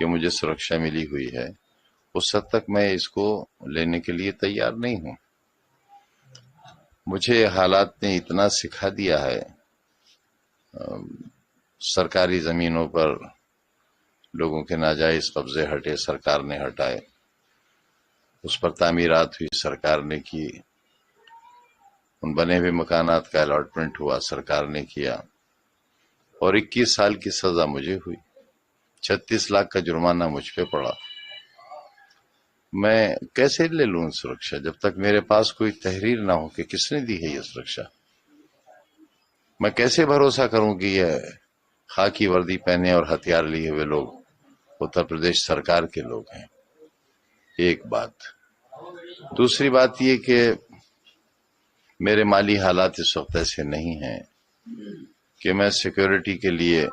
کہ مجھے سرکشا ملی ہوئی ہے، اس حد تک میں اس کو لینے کے لیے تیار نہیں ہوں۔ مجھے حالات نے اتنا سکھا دیا ہے، سرکاری زمینوں پر لوگوں کے ناجائز قبضے ہٹے، سرکار نے ہٹائے، اس پر تعمیرات ہوئی، سرکار نے کی، ان بنے ہوئے مکانات کا الاٹمنٹ ہوا، سرکار نے کیا، اور 21 سال کی سزا مجھے ہوئی، 36 لاکھ کا جرمانہ مجھ پہ پڑا۔ میں کیسے لے لوں سرکشا جب تک میرے پاس کوئی تحریر نہ ہو کہ کس نے دی ہے یہ سرکشا؟ میں کیسے بھروسہ کروں کہ یہ خاکی وردی پہنے اور ہتھیار لیے ہوئے لوگ اتر پردیش سرکار کے لوگ ہیں؟ ایک بات۔ دوسری بات یہ کہ میرے مالی حالات اس وقت ایسے نہیں ہیں کہ میں سیکیورٹی کے لیے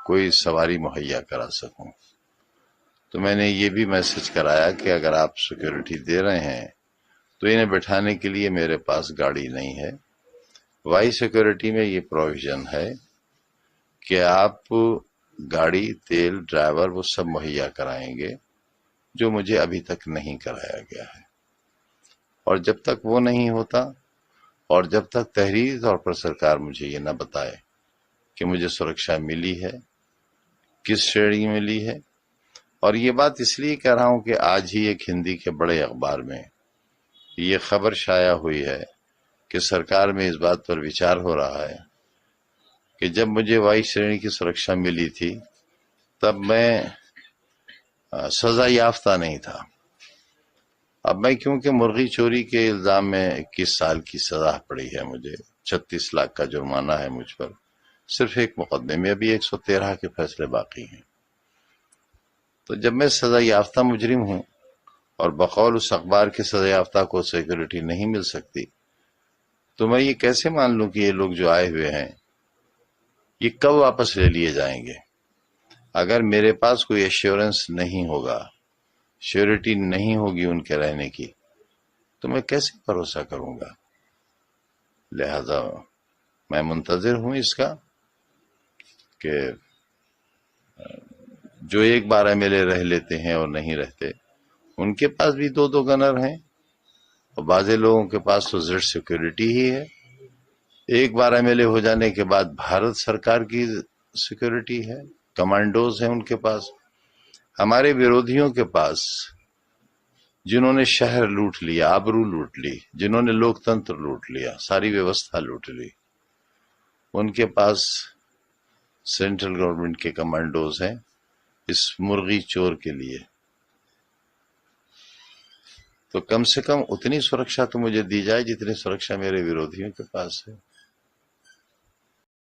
کوئی سواری مہیا کرا سکوں، تو میں نے یہ بھی میسج کرایا کہ اگر آپ سیکیورٹی دے رہے ہیں تو انہیں بٹھانے کے لیے میرے پاس گاڑی نہیں ہے۔ وائی سیکیورٹی میں یہ پروویژن ہے کہ آپ گاڑی، تیل، ڈرائیور وہ سب مہیا کرائیں گے، جو مجھے ابھی تک نہیں کرایا گیا ہے۔ اور جب تک وہ نہیں ہوتا، اور جب تک تحریری طور پر سرکار مجھے یہ نہ بتائے کہ مجھے سرکشا ملی ہے، کس شرح ملی ہے، اور یہ بات اس لیے کہہ رہا ہوں کہ آج ہی ایک ہندی کے بڑے اخبار میں یہ خبر شائع ہوئی ہے کہ سرکار میں اس بات پر وچار ہو رہا ہے کہ جب مجھے وائی شرح کی سرکشا ملی تھی تب میں سزا یافتہ نہیں تھا۔ اب میں کیونکہ مرغی چوری کے الزام میں 21 سال کی سزا پڑی ہے، مجھے 36 لاکھ کا جرمانہ ہے مجھ پر، صرف ایک مقدمے میں، ابھی 113 کے فیصلے باقی ہیں۔ تو جب میں سزا یافتہ مجرم ہوں اور بقول اس اخبار کے سزا یافتہ کو سیکورٹی نہیں مل سکتی، تو میں یہ کیسے مان لوں کہ یہ لوگ جو آئے ہوئے ہیں یہ کب واپس لے لیے جائیں گے؟ اگر میرے پاس کوئی ایشورنس نہیں ہوگا، شیورٹی نہیں ہوگی ان کے رہنے کی، تو میں کیسے بھروسہ کروں گا؟ لہذا میں منتظر ہوں اس کا کہ جو ایک بار ایم ایل اے رہ لیتے ہیں اور نہیں رہتے، ان کے پاس بھی 2 گنر ہیں، اور بعض لوگوں کے پاس تو زیڈ سیکورٹی ہی ہے۔ ایک بار ایم ایل اے ہو جانے کے بعد بھارت سرکار کی سیکورٹی ہے، کمانڈوز ہیں ان کے پاس۔ ہمارے ویرودھیوں کے پاس، جنہوں نے شہر لوٹ لیا، آبرو لوٹ لی، جنہوں نے لوک تنتر لوٹ لیا، ساری ویوستھا لوٹ لی، ان کے پاس سینٹرل گورنمنٹ کے کمانڈوز ہیں اس مرغی چور کے لیے۔ تو کم سے کم اتنی سرکشا تو مجھے دی جائے جتنی سرکشا میرے ویرودھیوں کے پاس ہے۔